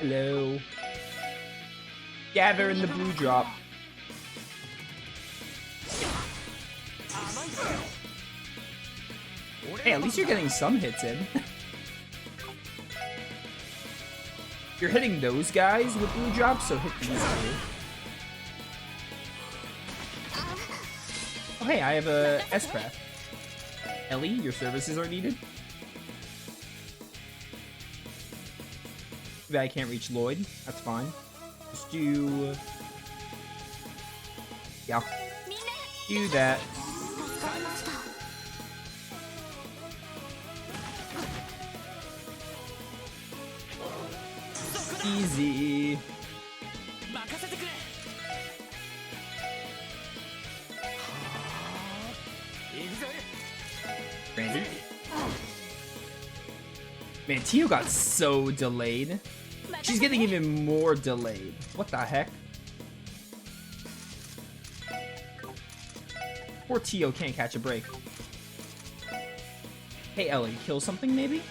Hello. Gather in the blue drop. Hey, at least you're getting some hits in. You're hitting those guys with blue drops, so hit these too. Oh hey, I have a S-Craft. Ellie, your services are needed. I can't reach Lloyd. That's fine. Just do... yeah. Do that. Easy. Randy? Man, Tio got so delayed. She's getting even more delayed. What the heck? Poor Tio can't catch a break. Hey Ellie, kill something maybe?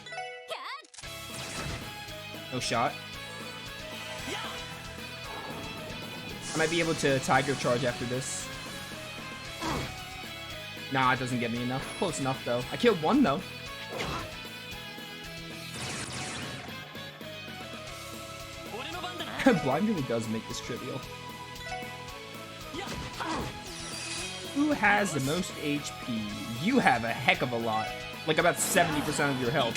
No shot. I might be able to Tiger Charge after this. Nah, it doesn't get me enough. Close enough though. I killed one though. Blind really does make this trivial. Who has the most HP? You have a heck of a lot. Like about 70% of your health.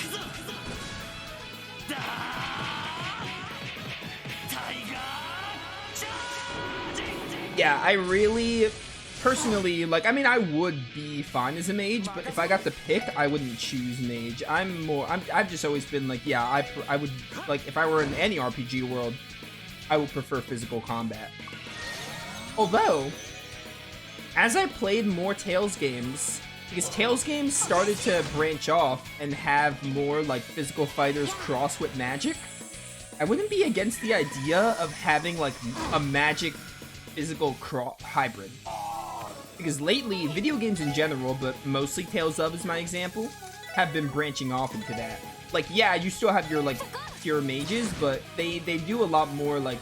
Yeah, I really, personally, like, I mean, I would be fine as a mage, but if I got to pick, I wouldn't choose mage. I've just always been like, yeah, I would, like, if I were in any RPG world, I would prefer physical combat. Although, as I played more Tales games, because Tales games started to branch off and have more, like, physical fighters cross with magic, I wouldn't be against the idea of having, like, a magic physical hybrid. Because lately, video games in general, but mostly Tales of is my example, have been branching off into that. Like, yeah, you still have your, like, pure mages, but they do a lot more, like,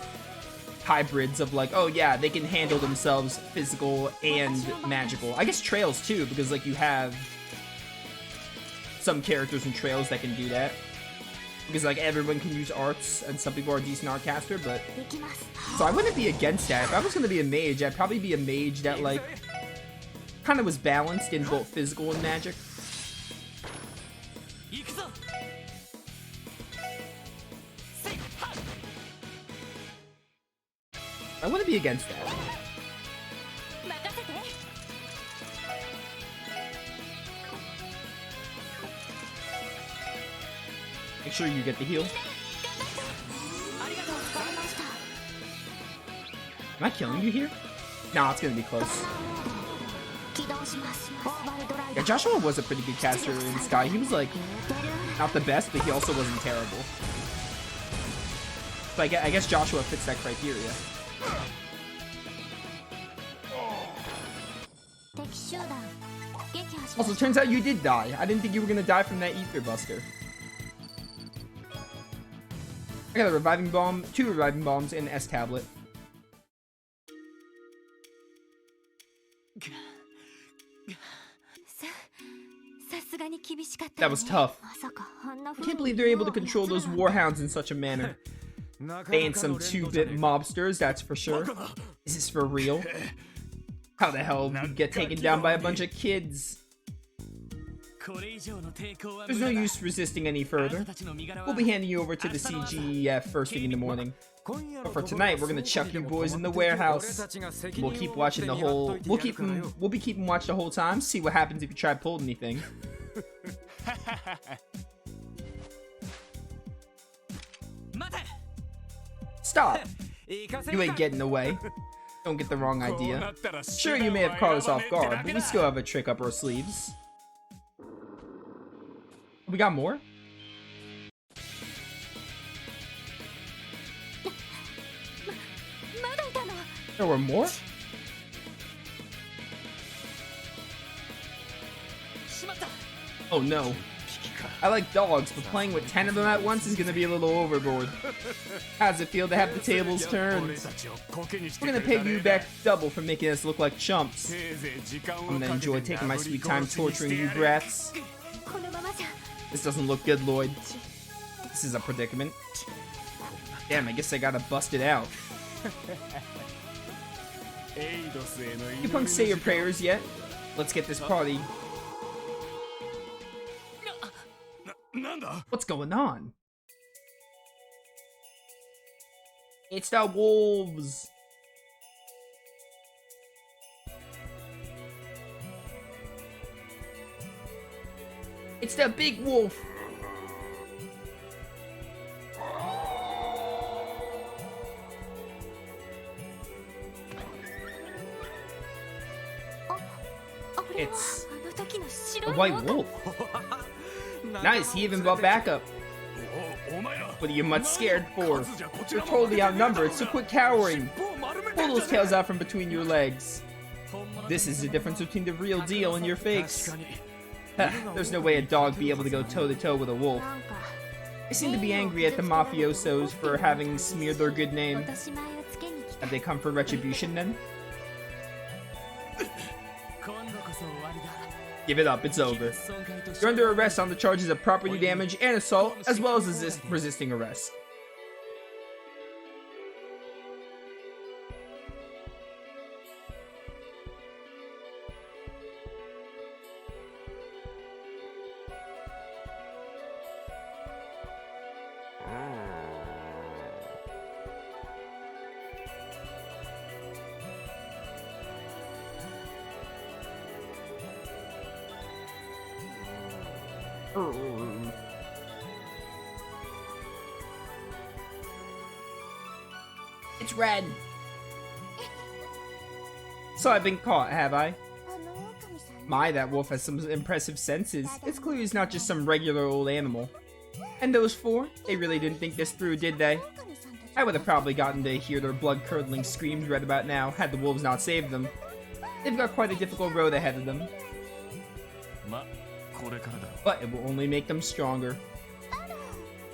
hybrids of, like, oh yeah, they can handle themselves physical and magical. I guess Trails too, because, like, you have some characters in Trails that can do that. Because, like, everyone can use arts, and some people are a decent art caster, but... So I wouldn't be against that. If I was going to be a mage, I'd probably be a mage that, like, kind of was balanced in both physical and magic. I wouldn't be against that. Make sure you get the heal. Am I killing you here? Nah, it's gonna be close. Yeah, Joshua was a pretty good caster in Sky. He was, like, not the best, but he also wasn't terrible. So I guess Joshua fits that criteria. Also, turns out you did die. I didn't think you were gonna die from that Ether Buster. I got a reviving bomb, 2 reviving bombs, and an S tablet. That was tough. I can't believe they're able to control those warhounds in such a manner. They ain't some 2-bit mobsters, that's for sure. Is this for real? How the hell did you get taken down by a bunch of kids? There's no use resisting any further. We'll be handing you over to the CGEF first thing in the morning. But for tonight, we're gonna chuck you boys in the warehouse. We'll keep watching the whole. We'll be keeping watch the whole time. See what happens if you try to pull anything. Stop! You ain't getting away. Don't get the wrong idea. Sure, you may have caught us off guard, but we still have a trick up our sleeves. We got more? There were more? Oh no. I like dogs, but playing with 10 of them at once is gonna be a little overboard. How does it feel to have the tables turned? We're gonna pay you back double for making us look like chumps. I'm gonna enjoy taking my sweet time torturing you brats. This doesn't look good, Lloyd. This is a predicament. Damn, I guess I gotta bust it out. You punks say your prayers yet? Let's get this party. What's going on? It's the wolves. It's the big wolf. It's a white wolf. Nice, he even brought backup. What are you much scared for? You're totally outnumbered, so quit cowering. Pull those tails out from between your legs. This is the difference between the real deal and your fakes. There's no way a dog be able to go toe-to-toe with a wolf. They seem to be angry at the mafiosos for having smeared their good name. Have they come for retribution then? Give it up, it's over. You're under arrest on the charges of property damage and assault, as well as resisting arrest. It's red. So I've been caught, have I? My, that wolf has some impressive senses. It's clear he's not just some regular old animal. And those four? They really didn't think this through, did they? I would have probably gotten to hear their blood-curdling screams right about now, had the wolves not saved them. They've got quite a difficult road ahead of them. But it will only make them stronger.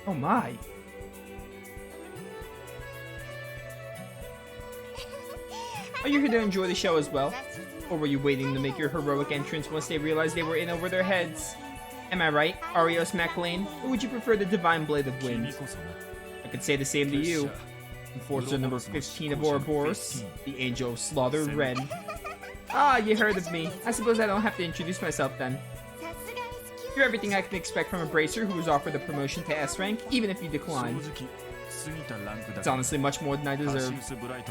Oh my. Are you here to enjoy the show as well? Or were you waiting to make your heroic entrance once they realized they were in over their heads? Am I right, Arios MacLean? Or would you prefer the Divine Blade of Wind? I could say the same to you. Enforcer number 15 of Ouroboros, the Angel of Slaughter, Ren. Ah, you heard of me. I suppose I don't have to introduce myself then. You're everything I can expect from a bracer who was offered a promotion to S rank, even if you decline. It's honestly much more than I deserve,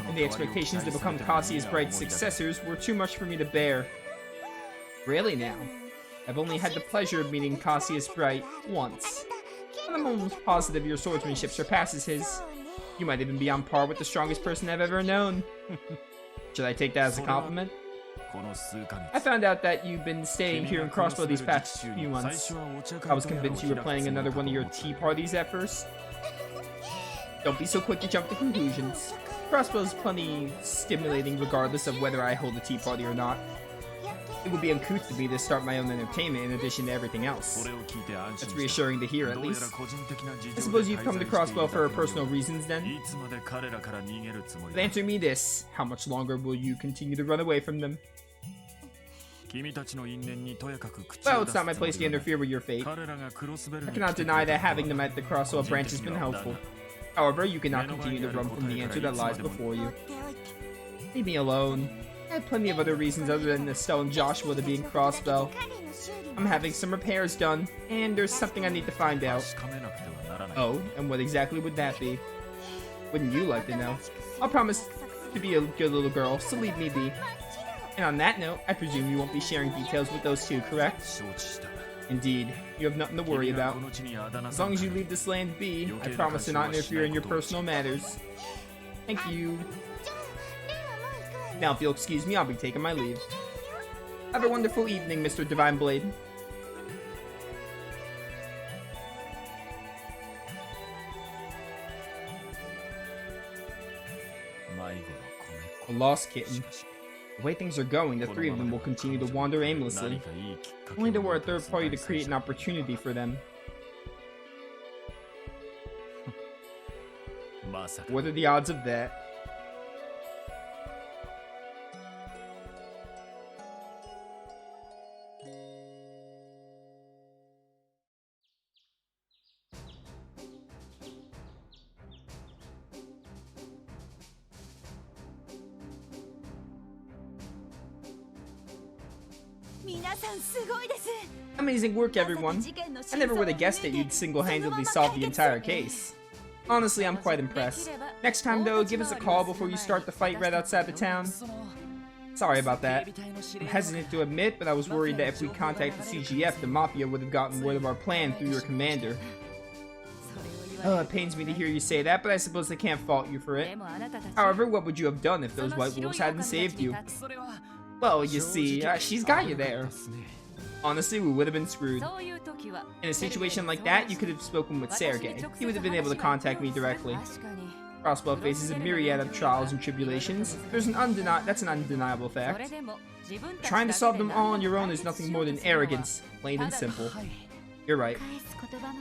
and the expectations to become Cassius Bright's successors were too much for me to bear. Really now? I've only had the pleasure of meeting Cassius Bright once. And I'm almost positive your swordsmanship surpasses his. You might even be on par with the strongest person I've ever known. Should I take that as a compliment? I found out that you've been staying here in Crossbow these past few months. I was convinced you were planning another one of your tea parties at first. Don't be so quick to jump to conclusions. Crossbow's plenty stimulating regardless of whether I hold a tea party or not. It would be uncouth to me to start my own entertainment in addition to everything else. That's reassuring to hear, at least. I suppose you've come to Crossbow for personal reasons, then? But answer me this. How much longer will you continue to run away from them? Well, it's not my place to interfere with your fate. I cannot deny that having them at the Crossbow branch has been helpful. However, you cannot continue to run from the answer that lies before you. Leave me alone. I have plenty of other reasons other than the stone Joshua to be in Crossbow. I'm having some repairs done, and there's something I need to find out. Oh, and what exactly would that be? Wouldn't you like to know? I'll promise to be a good little girl, so leave me be. And on that note, I presume you won't be sharing details with those two, correct? Indeed, you have nothing to worry about. As long as you leave this land be, I promise to not interfere in your personal matters. Thank you. Now, if you'll excuse me, I'll be taking my leave. Have a wonderful evening, Mr. Divine Blade. A lost kitten. The way things are going, the three of them will continue to wander aimlessly. Only there were a third party to create an opportunity for them. What are the odds of that? Amazing work, everyone. I never would have guessed that you'd single-handedly solve the entire case. Honestly, I'm quite impressed. Next time, though, give us a call before you start the fight right outside the town. Sorry about that. I'm hesitant to admit, but I was worried that if we contacted CGF, the Mafia would have gotten word of our plan through your commander. Oh, it pains me to hear you say that, but I suppose I can't fault you for it. However, what would you have done if those White Wolves hadn't saved you? Well, you see, she's got you there. Honestly, we would have been screwed. In a situation like that, you could have spoken with Sergei. He would have been able to contact me directly. Crossbow faces a myriad of trials and tribulations. That's an undeniable fact. Trying to solve them all on your own is nothing more than arrogance, plain and simple. You're right.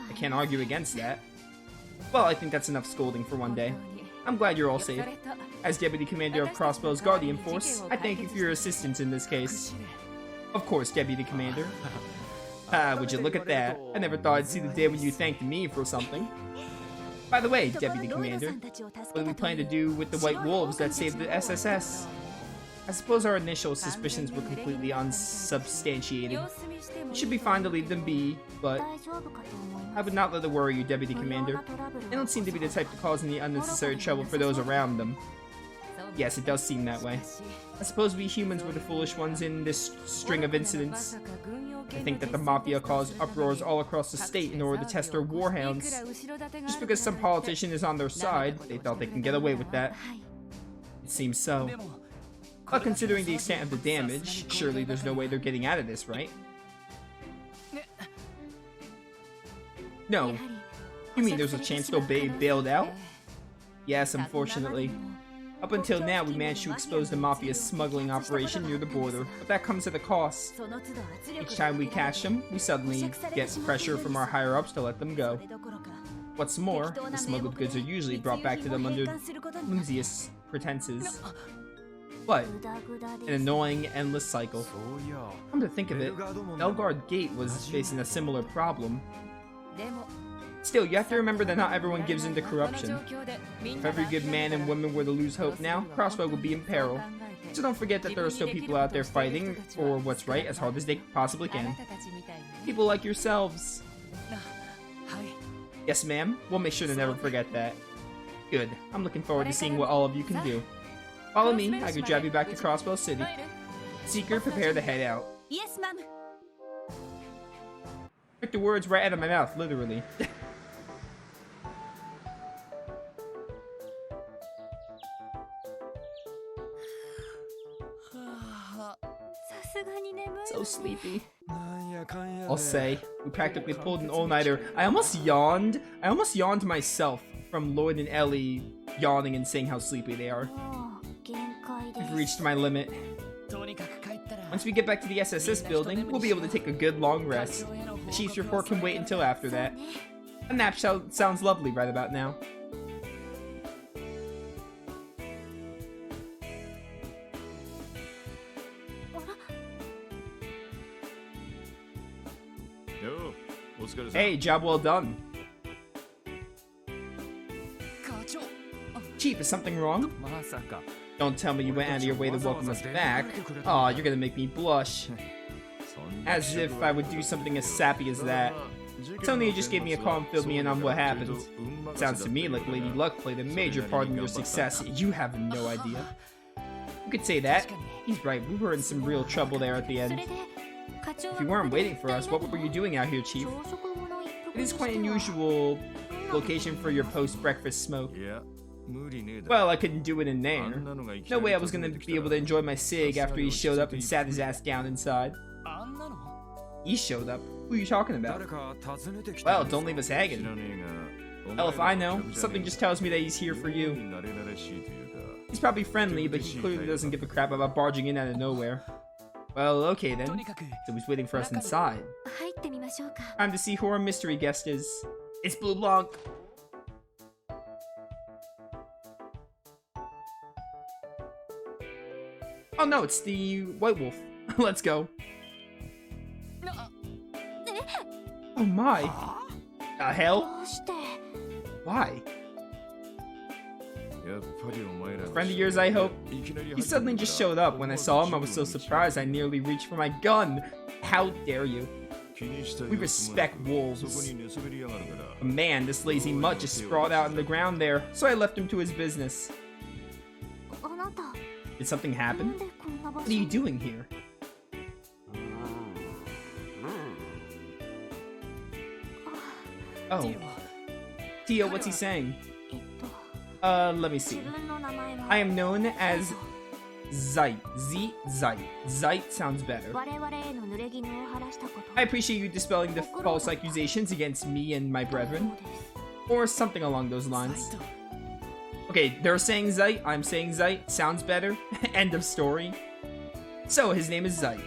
I can't argue against that. Well, I think that's enough scolding for one day. I'm glad you're all safe. As Deputy Commander of Crossbow's Guardian Force, I thank you for your assistance in this case. Of course, Deputy Commander. Would you look at that? I never thought I'd see the day when you thanked me for something. By the way, Deputy Commander, what do we plan to do with the White Wolves that saved the SSS? I suppose our initial suspicions were completely unsubstantiated. It should be fine to leave them be, but I would not let it worry you, Deputy Commander. They don't seem to be the type to cause any unnecessary trouble for those around them. Yes, it does seem that way. I suppose we humans were the foolish ones in this string of incidents. I think that the Mafia caused uproars all across the state in order to test their warhounds. Just because some politician is on their side, they thought they can get away with that. It seems so. But considering the extent of the damage, surely there's no way they're getting out of this, right? No. You mean there's a chance they'll be bailed out? Yes, unfortunately. Up until now, we managed to expose the Mafia's smuggling operation near the border, but that comes at a cost. Each time we catch them, we suddenly get pressure from our higher-ups to let them go. What's more, the smuggled goods are usually brought back to them under flimsiest pretenses. But an annoying, endless cycle. Come to think of it, Elgard Gate was facing a similar problem. Still, you have to remember that not everyone gives in to corruption. If every good man and woman were to lose hope now, Crossbow would be in peril. So don't forget that there are still people out there fighting for what's right as hard as they possibly can. People like yourselves. Yes, ma'am. We'll make sure to never forget that. Good. I'm looking forward to seeing what all of you can do. Follow me. I can drive you back to Crossbow City. Seeker, prepare to head out. Yes, ma'am. Took the words right out of my mouth, literally. So sleepy. I'll say, we practically pulled an all-nighter. I almost yawned. I almost yawned myself from Lloyd and Ellie yawning and saying how sleepy they are. I've reached my limit. Once we get back to the SSS building, we'll be able to take a good long rest. The Chief's report can wait until after that. A nap sounds lovely right about now. Hey, job well done. Chief, is something wrong? Don't tell me you went out of your way to welcome us back. Aw, you're gonna make me blush. As if I would do something as sappy as that. Tony just gave me a call and filled me in on what happened. Sounds to me like Lady Luck played a major part in your success. You have no idea. You could say that. He's right, we were in some real trouble there at the end. If you weren't waiting for us, what were you doing out here, Chief? It is quite an unusual location for your post-breakfast smoke. Well, I couldn't do it in there. No way I was gonna be able to enjoy my cig after he showed up and sat his ass down inside. He showed up? Who are you talking about? Well, don't leave us hanging. Hell if I know. Something just tells me that he's here for you. He's probably friendly, but he clearly doesn't give a crap about barging in out of nowhere. Well, okay then. So he's waiting for us inside. Time to see who our mystery guest is. It's Blue Blanc. Oh no, it's the White Wolf. Let's go. Oh my. The hell? Why? Friend of yours, I hope. He suddenly just showed up. When I saw him, I was so surprised I nearly reached for my gun. How dare you? We respect wolves. But man, this lazy mutt just sprawled out on the ground there, so I left him to his business. Did something happen? What are you doing here? Oh. Tio, what's he saying? Let me see. I am known as Zeit. Zeit. Zeit sounds better. I appreciate you dispelling the false accusations against me and my brethren. Or something along those lines. Okay, they're saying Zeit, I'm saying Zeit. Sounds better. End of story. So, his name is Zeit.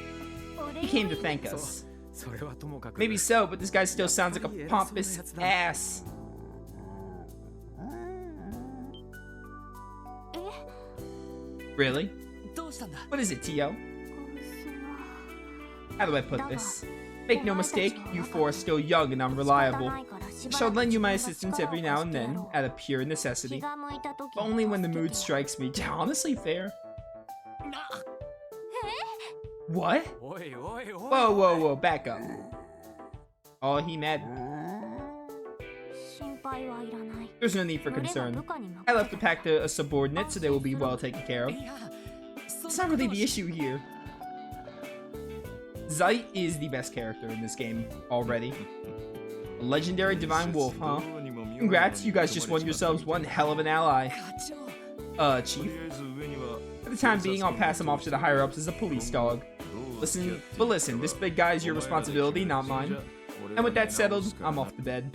He came to thank us. Maybe so, but this guy still sounds like a pompous ass. Really? What is it, Tio? How do I put this? Make no mistake, you four are still young and unreliable. I shall lend you my assistance every now and then, out of pure necessity. But only when the mood strikes me. Honestly, fair. What? Whoa, whoa, whoa, back up. Oh, he mad. There's no need for concern. I left the pack to a subordinate, so they will be well taken care of. It's not really the issue here. Zeit is the best character in this game already. A legendary divine wolf, huh? Congrats, you guys just won yourselves one hell of an ally. Chief. For the time being, I'll pass him off to the higher-ups as a police dog. Listen, this big guy is your responsibility, not mine. And with that settled, I'm off to bed.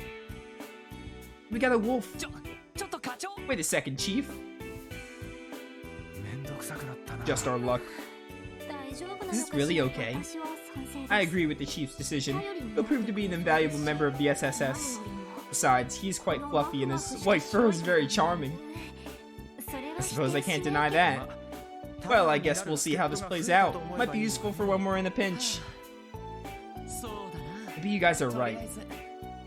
We got a wolf. Wait a second, Chief. Just our luck. Is this really okay? I agree with the Chief's decision. He'll prove to be an invaluable member of the SSS. Besides, he's quite fluffy and his white fur is very charming. I suppose I can't deny that. Well, I guess we'll see how this plays out. Might be useful for when we're in a pinch. Maybe you guys are right.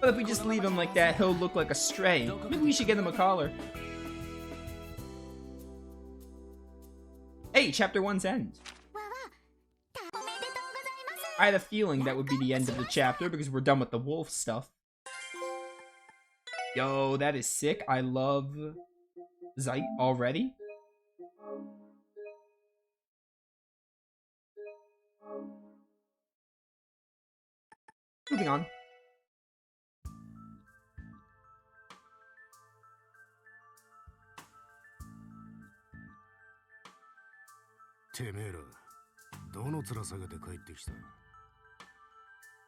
But if we just leave him like that, he'll look like a stray. Maybe we should get him a collar. Hey, chapter 1's end. I had a feeling that would be the end of the chapter because we're done with the wolf stuff. Yo, that is sick. I love Zeit already. Moving on.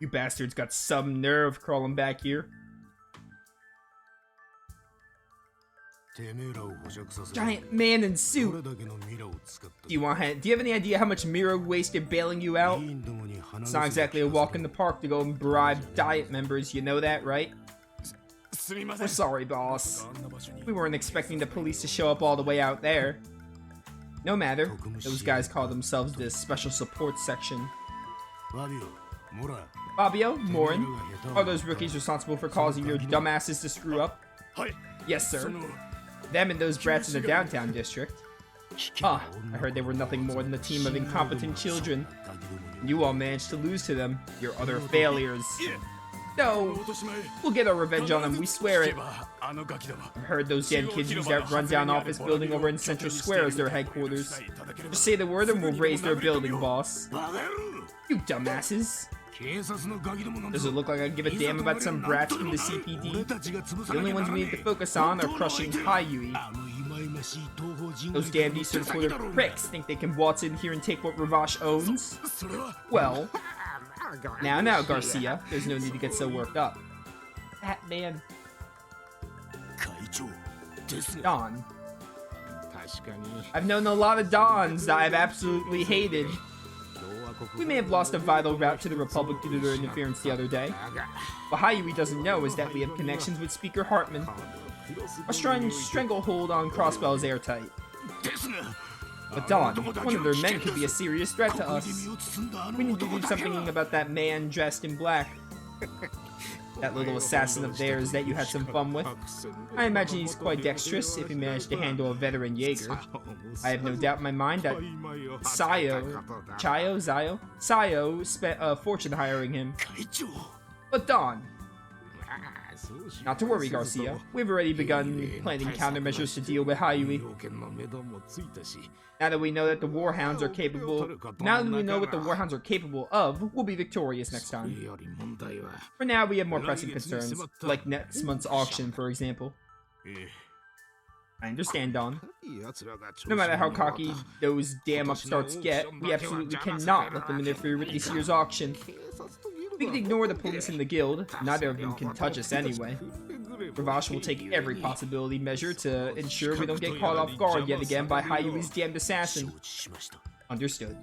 You bastards got some nerve crawling back here. Giant man in suit. Do you have any idea how much Miro wasted bailing you out? It's not exactly a walk in the park to go and bribe Diet members, you know that, right? We're sorry, boss. We weren't expecting the police to show up all the way out there. No matter, those guys call themselves the Special Support Section. Fabio, Morin, are those rookies responsible for causing your dumbasses to screw up? Yes, sir. Them and those brats in the downtown district. Ah, I heard they were nothing more than a team of incompetent children. You all managed to lose to them, your other failures. No, we'll get our revenge on them, we swear it. I've heard those damn kids use that rundown office building over in Central Square as their headquarters. Just say the word and we'll raise their building, boss. You dumbasses. Does it look like I give a damn about some brats from the CPD? The only ones we need to focus on are crushing Hayui. Those damn Eastern Quarter pricks think they can waltz in here and take what Ravash owns? Well, now, Garcia, there's no need to get so worked up. That man. Don. I've known a lot of Dons that I've absolutely hated. We may have lost a vital route to the Republic due to their interference the other day. What Hayui doesn't know is that we have connections with Speaker Hartman. Our stranglehold on Crossbell is airtight. But Don, one of their men could be a serious threat to us. We need to do something about that man dressed in black. That little assassin of theirs that you had some fun with. I imagine he's quite dexterous if he managed to handle a veteran Jaeger. I have no doubt in my mind that Sayo spent a fortune hiring him. But Don, not to worry, Garcia. We've already begun planning countermeasures to deal with Hayui. Now that we know that the Warhounds are capable of, we'll be victorious next time. For now, we have more pressing concerns, like next month's auction, for example. I understand, Don. No matter how cocky those damn upstarts get, we absolutely cannot let them interfere with this year's auction. We can ignore the police and the guild. Neither of them can touch us anyway. Ravash will take every possibility measure to ensure we don't get caught off guard yet again by Hayui's damned assassin. Understood.